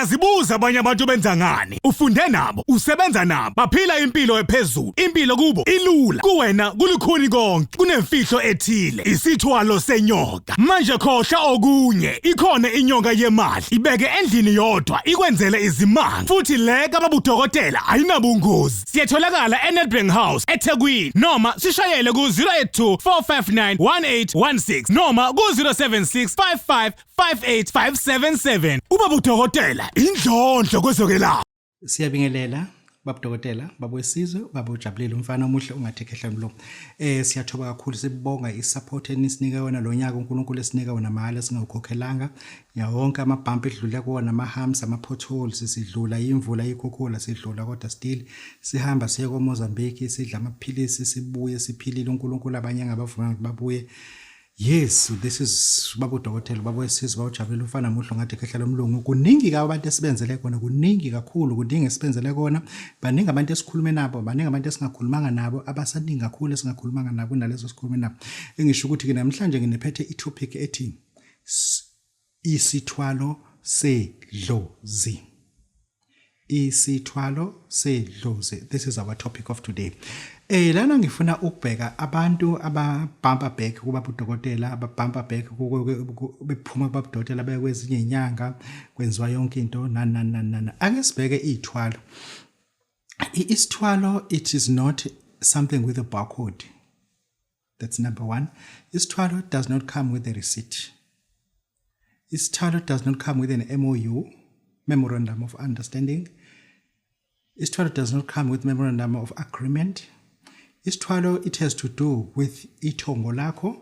Uyazibuza abanye abantu benza ngani? Ufunde nabo, usebenza nabo, baphila impilo ephezulu. Impilo kubo ilula. Kuwena kulikhuni konke. Kunemfihlo ethile. Isithwalo senyoka. Manje khohla okunye. Ikhona inyoka yemali. Ibeke endlini yodwa ikwenzele izimanga. Futhi le kaBabu Dokotela ayinabungozi. Siyatholakala eNedbank House eThekwini noma sishayele ku 082 459 1816 noma ku 076 55 58577. uBabu Dokotela indlondlo kwezokwelapha. Siyabingelela Babu Dokotela, Babu Wesizwe, Babu ujabulile umfana omuhle ungathekhehla mlo. Siyathoba kakhulu sibonga isupport enisinika yona lo nyaka uNkulunkulu esinika wona mahala singawukhokhelanga. Yonke amabhampu edlule kuwona ama-humps ama-potholes sidlula imvula ikhukhula sidlula kodwa still sihamba siye koMozambique sidla amaphilisi sibuye siphilile uNkulunkulu abanye ngabavuma babuye. Yes, this is Babu Dokotela, Babu Wesizwe, bawujabulile umfana muhle ngathi khehla lomlungu. Kuningi ka abantu esibenzele kona, kuningi kakhulu, kuningi esibenzele kona. Baningi abantu esikhulume nabo, baningi abantu esingakhulumanga nabo, abasaningi kakhulu esingakhulumanga nabo nalezo sikhulume nabo. Engisho ukuthi ke namhlanje nginephethe i-topic ethi Isithwalo Sedlozi. Isithwalo Sedlozi. This is our topic of today. Lana ngifuna ukubheka abantu ababhampa back kuBabu Dokotela, ababhampa back bephuma kuBabu Dokotela bekwezinye inyanga kwenziwa yonke into nana. Ake sibheke ithwalo. Isithwalo, it is not something with a barcode. That's number one. Isithwalo does not come with a receipt. Isithwalo does not come with an MOU, Memorandum of Understanding. Isithwalo does not come with Memorandum of Agreement. Isithwalo, it has to do with ithongo lakho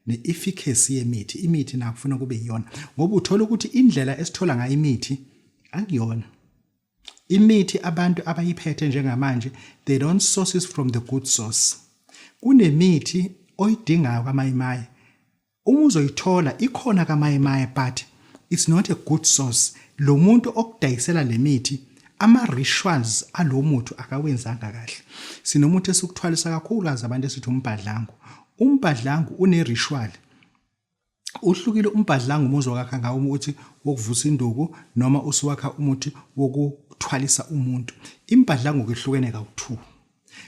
ne-efficacy yemithi. Imithi nakufuna kube yiyona. Ngoba uthola ukuthi indlela esithola ngayo imithi akuyona. Imithi abantu abayiphethe njengamanje, they don't source it from the good source. Kunemithi oyidingayo kaMayimayi. Uma uzoyithola ikhona kaMayimayi but it's not a good source. Lo muntu okudayisela le mithi ama-rituals alo muntu akawenzanga kahle. Sinomuntu esikuthwalisa kakhulu abantu esithi umbhadlangu. Umbhadlangu une-ritual. Uhlukile umbhadlangu umuzwa wakha ngawo umuthi wokuvusa induku noma usuwakha umuthi wokuthwalisa umuntu. Imbhadlangu kuhlukene kawu-2.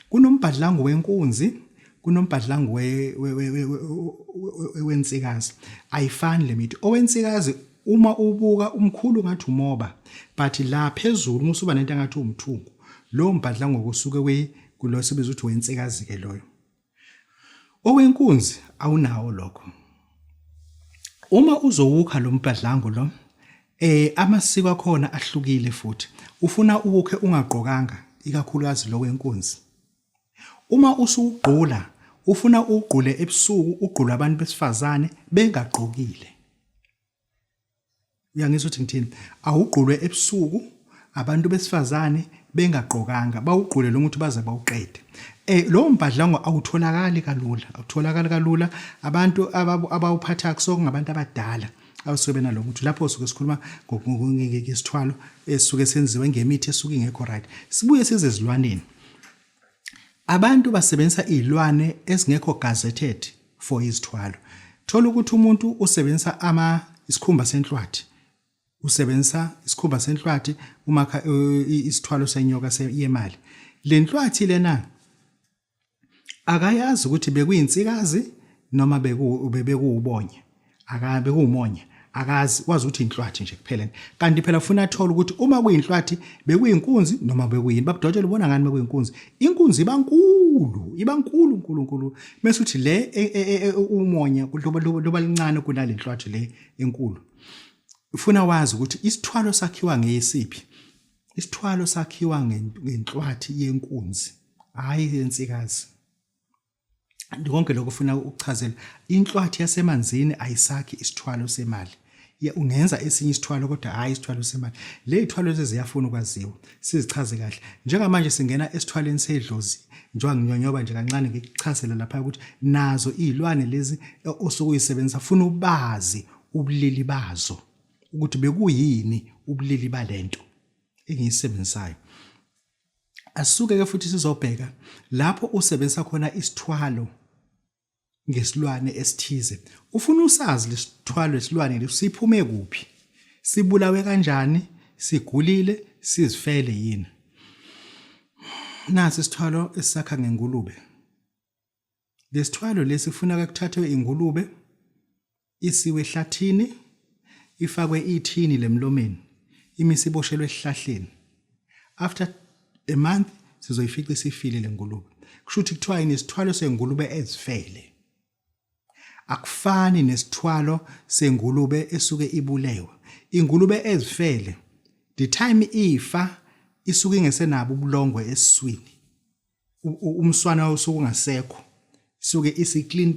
Kunombhadlangu wenkunzi, kunombhadlangu wensikazi. Ayifani le mithi. Owensikazi uma ubuka umkhulu ngathi umoba, but la phezulu musuba nento ngathi umthungu. Lo mbhadlangu ngokusuke kulo sibiza ukuthi wensikazi ke loyo. Owenkunzi awunawo lokho. Uma uzowukha lo mbhadlangu lo, amasiko akhona ahlukile futhi. Ufuna ukhe ungaqokanga, ikakhulukazi lo wenkunzi. Uma usugqula, ufuna ugqule ebusuku, ugqula abantu besifazane bengaqokile. Uyangizwa ukuthi ngithini? Awugqulwe ebusuku abantu besifazane bengaqokanga, bawugqule lo muntu baze bawuqede. Lo mbhadlango awutholakali kalula, abantu abawuphatha kusoko ngabantu abadala awusuke nalo muntu. Lapho suke sikhuluma ngokesithwalo esuke senziwe ngemithi esuke ingekho right. Sibuye size ezilwaneni. Abantu basebenzisa izilwane ezingekho gazetted for isithwalo. Thola ukuthi umuntu usebenzisa isikhumba senhlwathi. Usebenzisa isikhumba senhlwathi umakha isithwalo senyoka yemali. Le nhlwathi lena akayazi ukuthi bekuyinsikazi noma bekuwubonye. Akabe kuumonye. Akazi wazi ukuthi inhlwathi nje kuphela. Kanti phela ufuna athola ukuthi uma kuyinhlwathi bekuyinkunzi noma bekuyini. Babu Dokotela ubona ngani bekuyinkunzi? Inkunzi iba nkulu. Mase uthi le umonye loba lincane kunale nhlwathi le enkulu. Ufuna wazi ukuthi isithwalo sakhiwa ngeyesiphi? Isithwalo sakhiwa ngenhlwathi yenkunzi, hayi yensikazi. Konke lokho ufuna ukuchazela. Inhlwathi yasemanzini ayisakhi isithwalo semali. Ungenza esinye isithwalo kodwa hayi isithwalo semali. Le ithwalo lezi ziyafuna ukwaziwa. Sizichaze kahle. Njengamanje singena esithwaleni sedlozi. Njengoba nginyonyoba nje kancane ngikuchazela lapha ukuthi nazo izilwane lezi osukuyisebenzisa funa ubazi ubulili bazo. Ukuthi bekuyini ubulili balento engiyisebenzisayo. Asuke ke futhi sizobheka lapho usebenzisa khona isithwalo ngesilwane esithize. Ufuna usazi lesithwalo lesilwane lesiphume kuphi? Sibulawe kanjani? sigulile sizifele yini. Nasi isithwalo esisakha ngengulube. Lesithwalo lesifuna kuthathwe ingulube isiwe ehlathini, ifakwe ithini lemlomeni, imisiboshelwe esihlahleni. After a month sizoyifica isifile lengulube. Kushuthi kuthiwa inesithwalo sengulube ezifele. Akufani nesithwalo sengulube esuke ibulewe. Ingulube ezifele, the time ifa isuke ingesenabo ubulongwe esiswini. Umswana usuke ungasekho. Isuke isi clean.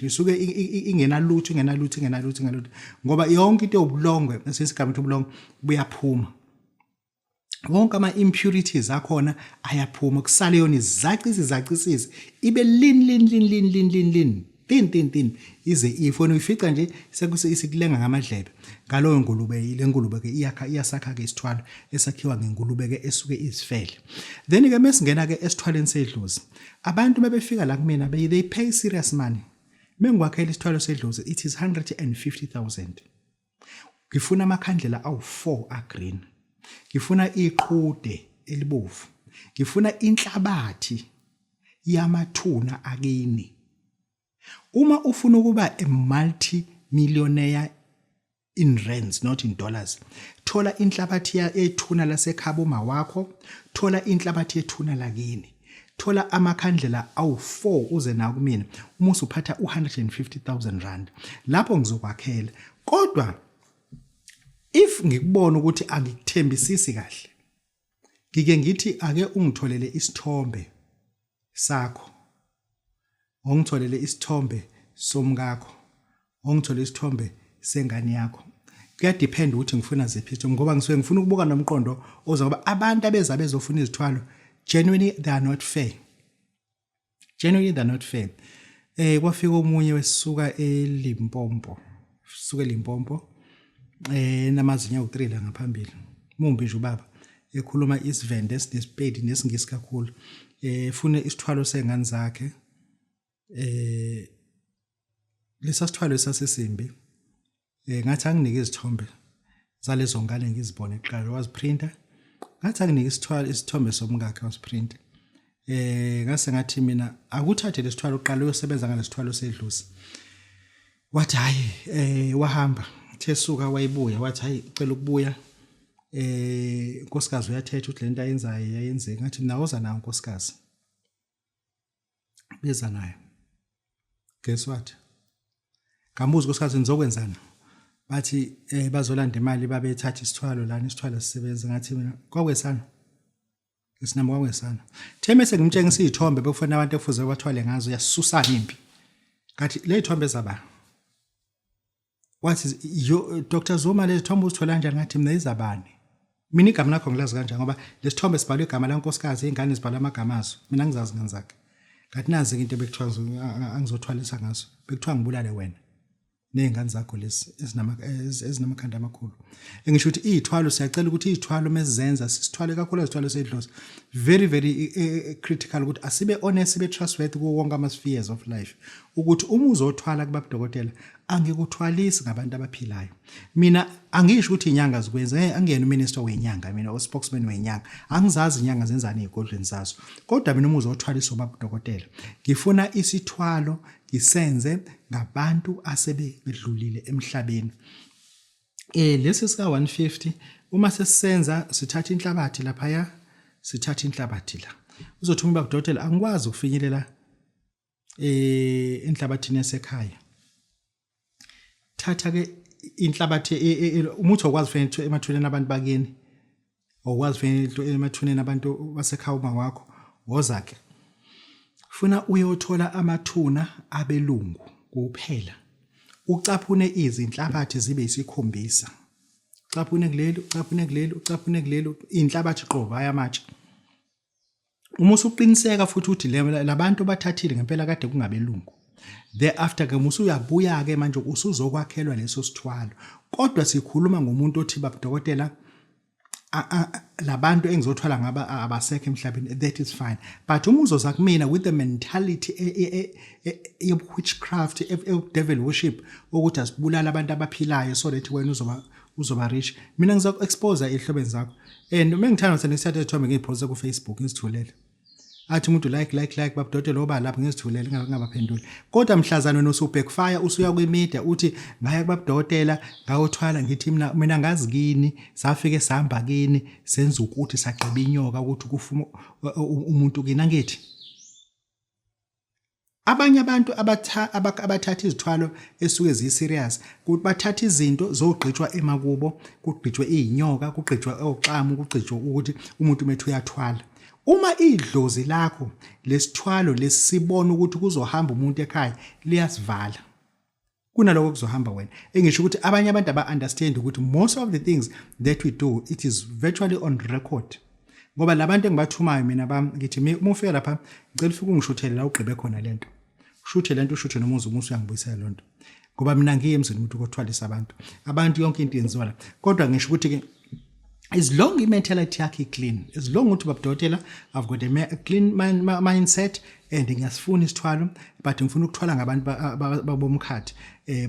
Isuke ingenalutho. Ngoba yonke into yobulongwe, esesigaba ubulongwe buyaphuma. Wonke ama impurities akhona ayaphuma, kusale yona izacisi ibe lean. Thin ize ifone uyifica nje isikulenga ngamadlebe. Ngaloyo ngulube ile ngulube ke iyasakha ke isithwalo esakhiwa ngengulube ke esuke izifele. Then ke mesingena ke esithwaleni sedlozi, abantu bebefika la kumina they pay serious money. Mengikwakhela isithwalo sedlozi, it is 150,000. Ngifuna amakhandlela awu4 agreen. Ngifuna iqhude elibovu. Ngifuna inhlabathi yamathuna akini. Uma ufuna ukuba a multi-millionaire in rands, not in dollars, thola inhlabathi ethuna laseKhabuma wakho, thola inhlabathi ethuna lakini, thola amakhandlela awu4 uze na kumina, uma usuphatha 150,000 rand. Lapho ngizokwakhela. Kodwa if ngikubona ukuthi angikuthembisisi kahle, ngike ngithi ake ungitholele isithombe sakho. Ongitholele isithombe somkakho, ongitholele isithombe sengane yakho. Kuyadepend ukuthi ngifuna ziphi isithombe, ngoba ngisuke ngifuna ukubuka nomqondo ozoba abantu abeza bezofuna izithwalo, genuinely they are not fair. Kwafika omunye wesuka eLimpopo, namazinya u3 la ngaphambili. Mumbi nje ubaba ekhuluma isivende nesipedi nesingisi kakhulu. Fune isithwalo sengane zakhe. Lesa sithwalo sasesimbi, ngathi anginike izithombe zalezo ngane ngizibone eqala, waziprinta. Ngathi anginike isithombe somkakhe waziprinta. Ngase ngathi mina akuthathe lesithwalo uqala uyosebenza ngalesithwalo sedlozi. Wathi hayi wahamba thesuka wayibuya, wathi hayi cela ukubuya. Nkosikazi uyathetha ukuthi lento ayenzayo yayenzeka. Ngathi mina woza nayo nkosikazi. Beza nayo. Guess what? Ngambuza nkosikazi nizokwenzana. Bathi bazolanda imali babethatha isithwalo lana, isithwalo sisebenza. Ngathi mina kwakwesana. Ngisinamba kwakwesana. Theme sengimtshengisa izithombe bekufanele abantu efuze bathwale ngazo yasusana impi. Ngathi le izithombe zaba. What is Dr. Zuma le izithombe uzithola kanjani? Ngathi mina izabani. Mina igama lakho ngilazi kanjani ngoba lesithombe sibhalwe igama lankosikazi, ingane zibhalwa amagama azo. Mina ngizazi ngani zakhe. Ngathi nazi into bekuthiwa angizothwalisa ngaso. Bekuthiwa ngibulale wena nezingane zakho lezi ezinamakhanda amakhulu. Engisho ukuthi izithwalo siyacela ukuthi izithwalo mesizenza sisithwale kakhulu izithwalo sedlozi. Very critical ukuthi asibe honest, sibe trustworthy kuwo wonke ama spheres of life. Ukuthi uma uzothwala kuBabu Dokotela angikuthwalisi ngabantu abaphilayo. Mina angisho ukuthi inyanga zikwenza, angiyena uminister wenyanga, mina spokesman wenyanga. Angizazi inyanga zenzani ezigodlweni zazo. Kodwa mina uma uzothwalisa uBabu Dokotela, ngifuna isithwalo isenze ngabantu asebe bedlulile emhlabeni. Lesi sika 150 uma sesisenza sithatha inhlabathi lapha sithatha inhlabathi la. Uzothi uBabu Dokotela angikwazi ukufinyelela enhlabathini yasekhaya. Thatha ke inhlabathi umuthi okwazi kufinyelela emathuneni abantu bakini, okwazi kufinyelela emathuneni abantu basekhaya wakho, wozake. Funa uyothola amathuna abelungu kuphela. Ucaphune izinhlabathi zibe isikhombisa. Ucaphune kulelo, inhlabathi qoba ayamatshe. Uma usuqiniseka futhi ukuthi labantu bathathile ngempela kade kungabelungu. Thereafter ke musu uyabuya ke manje usuzokwakhelwa leso sithwalo. Kodwa sikhuluma ngomuntu othi Babu Dokotela labantu engizothwala ngaba abasekho emhlabeni, that is fine. But uma uzoza kumina with the mentality witchcraft, devil worship, ukuthi asibulala abantu abaphilayo so that wena uzoba rich, mina ngizoku-expose ehlobeni zakho. And uma ngithanda ukuthi ngisathe isithombe ngiyiphoste ku Facebook ngizithulele, athi umuntu like Babu Dokotela oba lapho ngizithulele ngingabaphenduli. Kodwa mhlazana wena usubackfire usuya kwi-media uthi ngaya kuBabu Dokotela ngayothwala ngithi mina ngazi kini safike sihamba kini senza ukuthi sagqiba inyoka ukuthi kufuma umuntu kini angithi. Abanye abantu abathatha izithwalo esuke ziserious bathatha izinto zogqitshwa emakubo, kugqitshwe izinyoka, kugqitshwe oxamu, kugqitshwe ukuthi umuntu methu uyathwala. Uma idlozi lakho lesithwalo lesibona ukuthi kuzohamba umuntu ekhaya liyasivala kunaloko kuzohamba wena. Engisho ukuthi abanye abantu aba-understand ukuthi most of the things that we do, it is virtually on record. Ngoba labantu engibathumayo mina ngithi uma ufika lapha ngicela ufike ungishuthele la ugqibe khona lento. Ushuthe lento ushuthe nomuzi uyangibuyisela lonto. Ngoba mina ngiye emzini umuntu ukuthwalisa abantu yonke into yenziwa la. Kodwa ngisho ukuthi ke as long i-mentality yakhe clean, as long ukuthi Babu Dokotela I've got a clean mindset and ngiyasifuna isithwalo, but ngifuna ukuthwala ngabantu babomkhathi.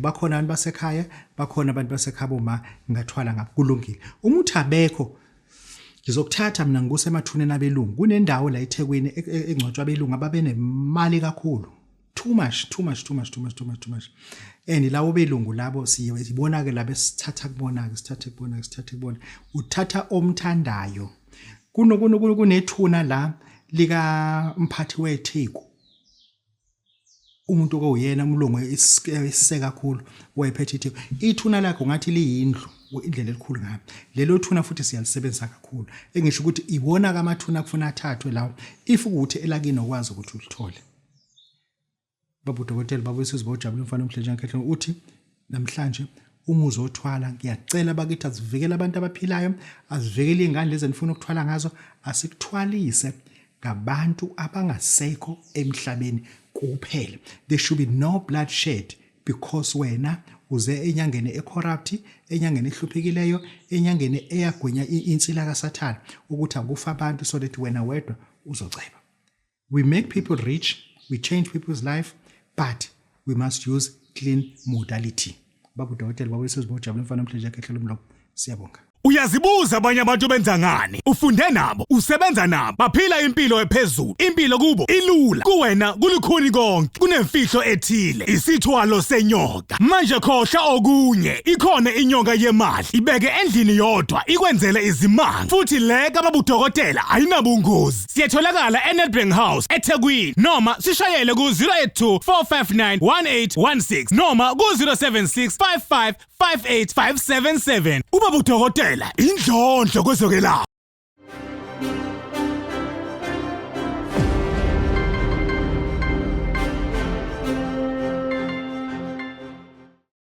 Bakhona abantu basekhaya, bakhona abantu basekhaya ngingathwala ngabo kulungile. Uma uthi abekho ngizokuthatha mina ngikuse emathuneni abelungu. Kunendawo la eThekwini engcwatshwa abelungu ababenemali kakhulu. Too much. And lawo belungu labo siyibona ke labe sithatha kubona. Uthatha omthandayo. Kunethuna la lika mphathi weTheku. Umuntu oyena umlungu isise kakhulu wayephethe iTheku. Ithuna lakho ngathi liyindlu. Indlela elikhulu ngayo lelo thuna futhi siyalisebenzisa kakhulu. Engisho ukuthi ibona kamathuna kufuna athathwe lawo if ukuthi elakini okwazi ukuthi ulithole. Babu Dokotela babu sizibojabula umfana omhlanje ngekhle uthi namhlanje uma uzothwala ngiyacela bakithi asivikele abantu abaphilayo, asivikele izingane lezi enifuna ukuthwala ngazo, asikuthwalise ngabantu abangasekho emhlabeni kuphela. There should be no bloodshed because wena uze enyangeni ecorrupt, enyangeni ehluphekileyo, enyangeni eyagwenya insila kaSathane ukuthi akufa abantu so that wena wedwa uzoceba. We make people rich, we change people's life, but we must use clean modality. Babu Dokotela babu sizibojabula umfana omhlanje ngekhle umlomo. Siyabonga. Uyazibuza abanye abantu benza ngani? Ufunde nabo, usebenza nabo, baphila impilo ephezulu. Impilo kubo ilula, kuwena kulikhuni konke, kunemfihlo ethile. Isithwalo senyoka. Manje khohla okunye, ikhona inyoka yemali. Ibeke endlini yodwa, ikwenzele izimanga. Futhi le kaBabu Dokotela ayinabungozi. Siyatholakala eNedbank House eThekwini noma sishayele ku 082 459 1816 noma ku 076 55 58577. uBabu Dokotela indlondlo kwezokwelapha.